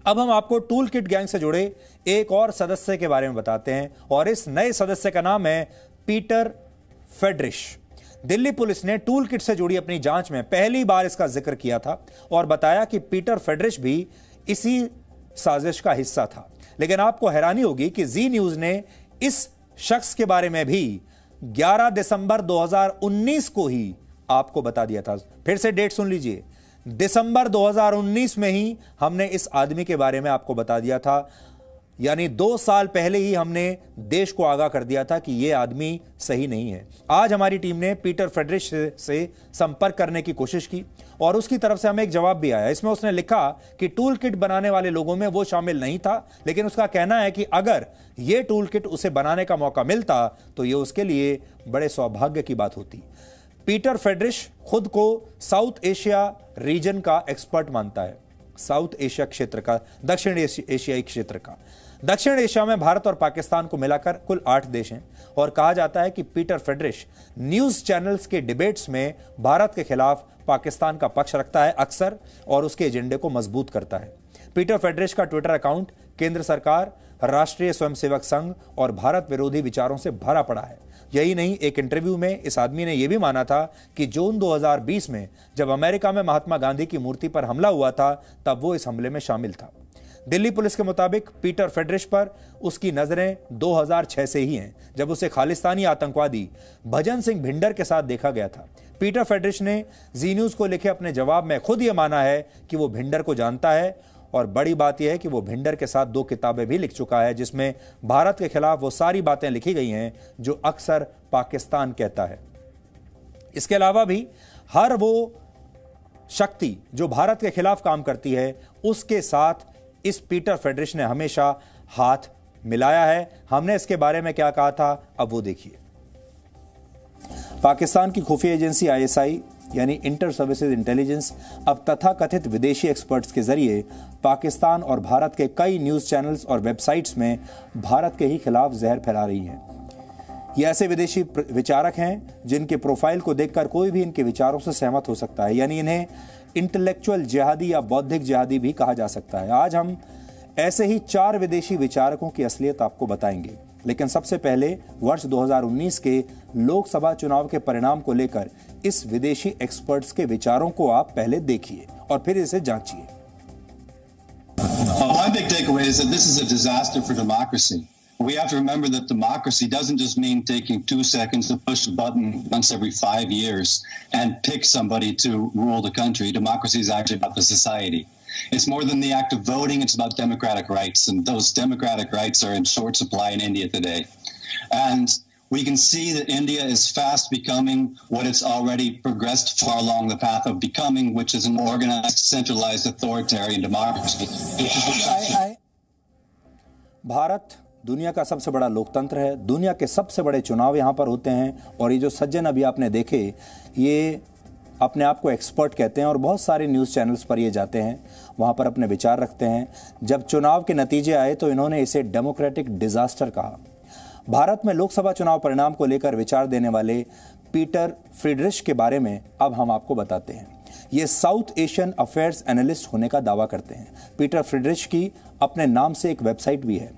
अब हम आपको टूल किट गैंग से जुड़े एक और सदस्य के बारे में बताते हैं और इस नए सदस्य का नाम है पीटर फेड्रिश। दिल्ली पुलिस ने टूल किट से जुड़ी अपनी जांच में पहली बार इसका जिक्र किया था और बताया कि पीटर फेड्रिश भी इसी साजिश का हिस्सा था। लेकिन आपको हैरानी होगी कि जी न्यूज ने इस शख्स के बारे में भी 11 दिसंबर 2019 को ही आपको बता दिया था। फिर से डेट सुन लीजिए, दिसंबर 2019 में ही हमने इस आदमी के बारे में आपको बता दिया था, यानी 2 साल पहले ही हमने देश को आगाह कर दिया था कि यह आदमी सही नहीं है। आज हमारी टीम ने पीटर फेड्रिश से संपर्क करने की कोशिश की और उसकी तरफ से हमें एक जवाब भी आया। इसमें उसने लिखा कि टूल किट बनाने वाले लोगों में वो शामिल नहीं था, लेकिन उसका कहना है कि अगर यह टूल किट उसे बनाने का मौका मिलता तो यह उसके लिए बड़े सौभाग्य की बात होती। पीटर फेड्रिश खुद को साउथ एशिया रीजन का एक्सपर्ट मानता है, साउथ एशिया क्षेत्र का, दक्षिण एशियाई क्षेत्र का। दक्षिण एशिया में भारत और पाकिस्तान को मिलाकर कुल 8 देश हैं और कहा जाता है कि पीटर फेड्रिश न्यूज चैनल्स के डिबेट्स में भारत के खिलाफ पाकिस्तान का पक्ष रखता है अक्सर और उसके एजेंडे को मजबूत करता है। पीटर फेड्रिश का ट्विटर अकाउंट केंद्र सरकार, राष्ट्रीय स्वयंसेवक संघ और भारत विरोधी विचारों से भरा पड़ा है। यही नहीं, एक इंटरव्यू में इस आदमी ने यह भी माना था कि जून 2020 में जब अमेरिका में महात्मा गांधी की मूर्ति पर हमला हुआ था तब वो इस हमले में शामिल था। दिल्ली पुलिस के मुताबिक पीटर फेड्रिश पर उसकी नजरें 2006 से ही हैं, जब उसे खालिस्तानी आतंकवादी भजन सिंह भिंडर के साथ देखा गया था। पीटर फेड्रिश ने जी न्यूज को लिखे अपने जवाब में खुद यह माना है कि वो भिंडर को जानता है और बड़ी बात यह है कि वो भिंडर के साथ 2 किताबें भी लिख चुका है जिसमें भारत के खिलाफ वो सारी बातें लिखी गई हैं जो अक्सर पाकिस्तान कहता है। इसके अलावा भी हर वो शक्ति जो भारत के खिलाफ काम करती है उसके साथ इस पीटर फेड्रिश ने हमेशा हाथ मिलाया है। हमने इसके बारे में क्या कहा था, अब वो देखिए। पाकिस्तान की खुफिया एजेंसी ISI यानी इंटर सर्विसेज इंटेलिजेंस अब तथाकथित विदेशी एक्सपर्ट्स के जरिए पाकिस्तान और भारत के कई न्यूज चैनल्स और वेबसाइट्स में भारत के ही खिलाफ जहर फैला रही हैं। ये ऐसे विदेशी विचारक हैं जिनके प्रोफाइल को देखकर कोई भी इनके विचारों से सहमत हो सकता है, यानी इन्हें इंटेलेक्चुअल जिहादी या बौद्धिक जिहादी भी कहा जा सकता है। आज हम ऐसे ही 4 विदेशी विचारकों की असलियत आपको बताएंगे, लेकिन सबसे पहले वर्ष 2019 के लोकसभा चुनाव के परिणाम को लेकर इस विदेशी एक्सपर्ट्स के विचारों को आप पहले देखिए और फिर इसे जांचिए। My big takeaway is that this is a disaster for democracy. We have to remember that democracy doesn't just mean taking 2 seconds to push a button once every 5 years and pick somebody to rule the country. Democracy is actually about the society. It's more than the act of voting, it's about democratic rights, and those democratic rights are in short supply in India today. And we can see that India is fast becoming what it's already progressed far along the path of becoming, which is an organized, centralized, authoritarian democracy. Bharat दुनिया का सबसे बड़ा लोकतंत्र है, दुनिया के सबसे बड़े चुनाव यहाँ पर होते हैं और ये जो सज्जन अभी आपने देखे ये अपने आप को एक्सपर्ट कहते हैं और बहुत सारे न्यूज़ चैनल्स पर ये जाते हैं, वहाँ पर अपने विचार रखते हैं। जब चुनाव के नतीजे आए तो इन्होंने इसे डेमोक्रेटिक डिजास्टर कहा। भारत में लोकसभा चुनाव परिणाम को लेकर विचार देने वाले पीटर फेड्रिश के बारे में अब हम आपको बताते हैं। ये साउथ एशियन अफेयर्स एनालिस्ट होने का दावा करते हैं। पीटर फेड्रिश की अपने नाम से एक वेबसाइट भी है।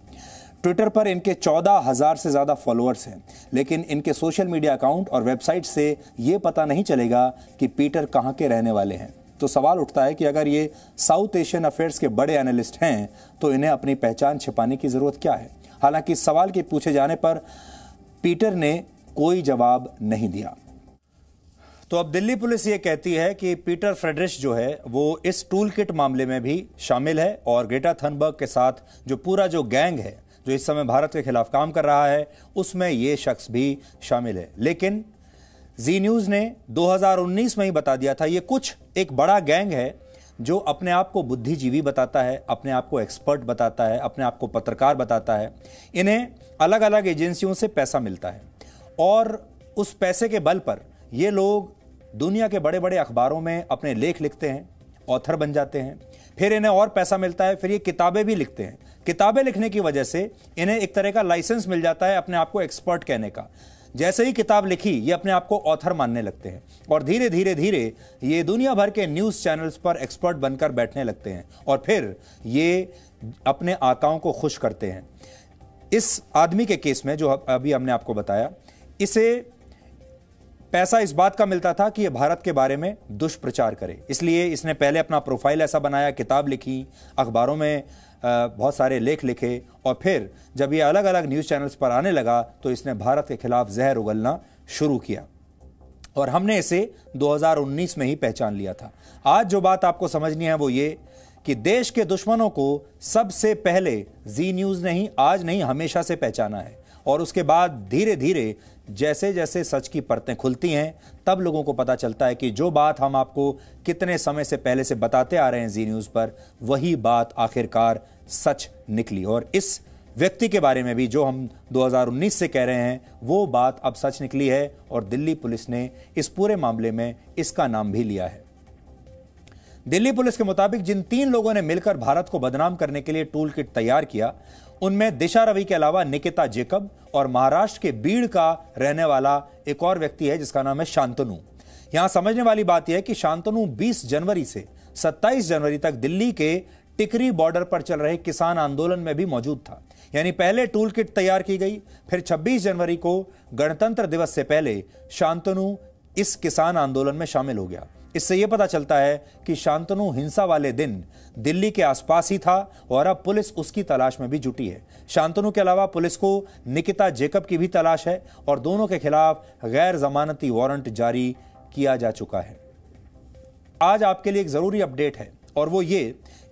ट्विटर पर इनके 14,000 से ज़्यादा फॉलोअर्स हैं, लेकिन इनके सोशल मीडिया अकाउंट और वेबसाइट से ये पता नहीं चलेगा कि पीटर कहाँ के रहने वाले हैं। तो सवाल उठता है कि अगर ये साउथ एशियन अफेयर्स के बड़े एनालिस्ट हैं तो इन्हें अपनी पहचान छिपाने की ज़रूरत क्या है। हालांकि इस सवाल के पूछे जाने पर पीटर ने कोई जवाब नहीं दिया। तो अब दिल्ली पुलिस ये कहती है कि पीटर फेड्रिश जो है वो इस टूल किट मामले में भी शामिल है और ग्रेटा थनबर्ग के साथ जो पूरा जो गैंग है जो इस समय भारत के खिलाफ काम कर रहा है उसमें ये शख्स भी शामिल है। लेकिन जी न्यूज ने 2019 में ही बता दिया था ये कुछ एक बड़ा गैंग है जो अपने आप को बुद्धिजीवी बताता है, अपने आप को एक्सपर्ट बताता है, अपने आप को पत्रकार बताता है। इन्हें अलग अलग एजेंसियों से पैसा मिलता है और उस पैसे के बल पर ये लोग दुनिया के बड़े बड़े अखबारों में अपने लेख लिखते हैं, ऑथर बन जाते हैं। फिर इन्हें और पैसा मिलता है, फिर ये किताबें भी लिखते हैं। किताबें लिखने की वजह से इन्हें एक तरह का लाइसेंस मिल जाता है अपने आप को एक्सपर्ट कहने का। जैसे ही किताब लिखी ये अपने आप को ऑथर मानने लगते हैं और धीरे धीरे धीरे ये दुनिया भर के न्यूज़ चैनल्स पर एक्सपर्ट बनकर बैठने लगते हैं और फिर ये अपने आकाओं को खुश करते हैं। इस आदमी के केस में जो अभी हमने आपको बताया, इसे पैसा इस बात का मिलता था कि यह भारत के बारे में दुष्प्रचार करे, इसलिए इसने पहले अपना प्रोफाइल ऐसा बनाया, किताब लिखी, अखबारों में बहुत सारे लेख लिखे और फिर जब ये अलग अलग न्यूज़ चैनल्स पर आने लगा तो इसने भारत के खिलाफ जहर उगलना शुरू किया और हमने इसे 2019 में ही पहचान लिया था। आज जो बात आपको समझनी है वो ये कि देश के दुश्मनों को सबसे पहले जी न्यूज़ ने ही, आज नहीं, हमेशा से पहचाना है और उसके बाद धीरे धीरे जैसे जैसे सच की परतें खुलती हैं तब लोगों को पता चलता है कि जो बात हम आपको कितने समय से पहले से बताते आ रहे हैं जी न्यूज़ पर, वही बात आखिरकार सच निकली। और इस व्यक्ति के बारे में भी जो हम 2019 से कह रहे हैं वो बात अब सच निकली है और दिल्ली पुलिस ने इस पूरे मामले में इसका नाम भी लिया है। दिल्ली पुलिस के मुताबिक जिन 3 लोगों ने मिलकर भारत को बदनाम करने के लिए टूल किट तैयार किया, उनमें दिशा रवि के अलावा निकिता जेकब और महाराष्ट्र के बीड़ का रहने वाला एक और व्यक्ति है जिसका नाम है शांतनु। यहां समझने वाली बात यह है कि शांतनु 20 जनवरी से 27 जनवरी तक दिल्ली के टिकरी बॉर्डर पर चल रहे किसान आंदोलन में भी मौजूद था। यानी पहले टूल किट तैयार की गई, फिर 26 जनवरी को गणतंत्र दिवस से पहले शांतनु इस किसान आंदोलन में शामिल हो गया। इससे यह पता चलता है कि शांतनु हिंसा वाले दिन दिल्ली के आसपास ही था और अब पुलिस उसकी तलाश में भी जुटी है। शांतनु के अलावा पुलिस को निकिता जेकब की भी तलाश है और दोनों के खिलाफ गैर जमानती वारंट जारी किया जा चुका है। आज आपके लिए एक जरूरी अपडेट है और वो ये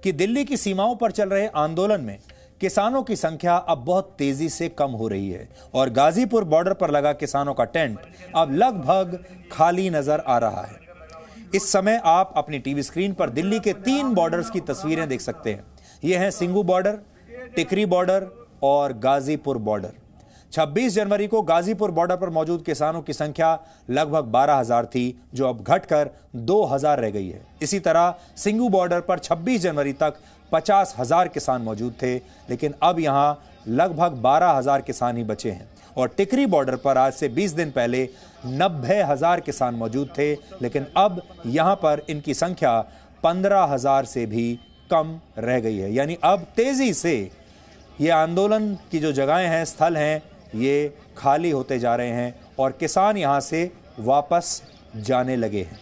कि दिल्ली की सीमाओं पर चल रहे आंदोलन में किसानों की संख्या अब बहुत तेजी से कम हो रही है और गाजीपुर बॉर्डर पर लगा किसानों का टेंट अब लगभग खाली नजर आ रहा है। इस समय आप अपनी टीवी स्क्रीन पर दिल्ली के 3 बॉर्डर्स की तस्वीरें देख सकते हैं। ये हैं सिंगू बॉर्डर, टिकरी बॉर्डर और गाजीपुर बॉर्डर। 26 जनवरी को गाजीपुर बॉर्डर पर मौजूद किसानों की संख्या लगभग 12,000 थी, जो अब घटकर 2,000 रह गई है। इसी तरह सिंगू बॉर्डर पर 26 जनवरी तक 50,000 किसान मौजूद थे, लेकिन अब यहां लगभग 12,000 किसान ही बचे हैं। और टिकरी बॉर्डर पर आज से 20 दिन पहले 90,000 किसान मौजूद थे, लेकिन अब यहां पर इनकी संख्या 15,000 से भी कम रह गई है। यानी अब तेजी से ये आंदोलन की जो जगहें हैं, स्थल हैं, ये खाली होते जा रहे हैं और किसान यहां से वापस जाने लगे हैं।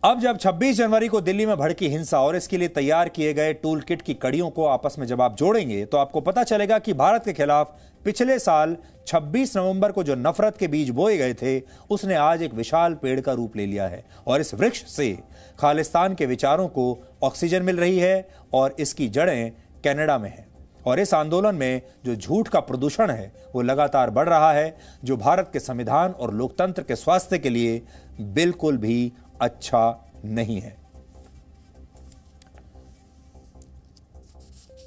अब जब 26 जनवरी को दिल्ली में भड़की हिंसा और इसके लिए तैयार किए गए टूल किट की कड़ियों को आपस में जब आप जोड़ेंगे तो आपको पता चलेगा कि भारत के खिलाफ पिछले साल 26 नवंबर को जो नफरत के बीज बोए गए थे, उसने आज एक विशाल पेड़ का रूप ले लिया है और इस वृक्ष से खालिस्तान के विचारों को ऑक्सीजन मिल रही है और इसकी जड़ें कनाडा में हैं। और इस आंदोलन में जो झूठ का प्रदूषण है वो लगातार बढ़ रहा है, जो भारत के संविधान और लोकतंत्र के स्वास्थ्य के लिए बिल्कुल भी अच्छा नहीं है।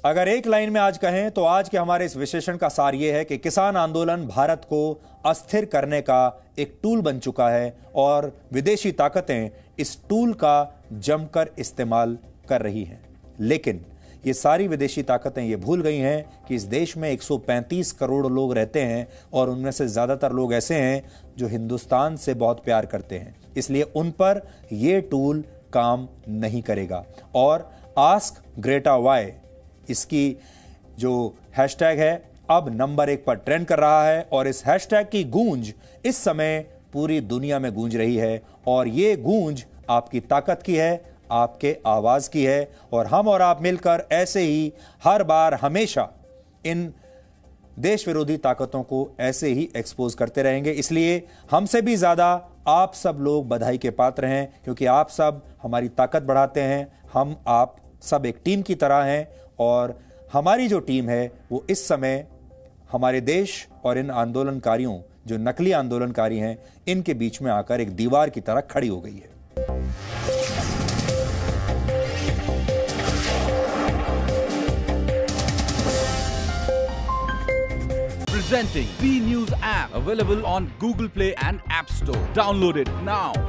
अगर एक लाइन में आज कहें तो आज के हमारे इस विश्लेषण का सार यह है कि किसान आंदोलन भारत को अस्थिर करने का एक टूल बन चुका है और विदेशी ताकतें इस टूल का जमकर इस्तेमाल कर रही हैं। लेकिन ये सारी विदेशी ताकतें ये भूल गई हैं कि इस देश में 135 करोड़ लोग रहते हैं और उनमें से ज्यादातर लोग ऐसे हैं जो हिंदुस्तान से बहुत प्यार करते हैं, इसलिए उन पर यह टूल काम नहीं करेगा। और आस्क ग्रेटा वाई, इसकी जो हैशटैग है, अब नंबर 1 पर ट्रेंड कर रहा है और इस हैशटैग की गूंज इस समय पूरी दुनिया में गूंज रही है और ये गूंज आपकी ताकत की है, आपके आवाज की है और हम और आप मिलकर ऐसे ही हर बार हमेशा इन देश विरोधी ताकतों को ऐसे ही एक्सपोज करते रहेंगे। इसलिए हमसे भी ज्यादा आप सब लोग बधाई के पात्र हैं, क्योंकि आप सब हमारी ताकत बढ़ाते हैं। हम आप सब एक टीम की तरह हैं और हमारी जो टीम है वो इस समय हमारे देश और इन आंदोलनकारियों, जो नकली आंदोलनकारी हैं, इनके बीच में आकर एक दीवार की तरह खड़ी हो गई है। Presenting B News app, available on Google Play and App Store. Download it now.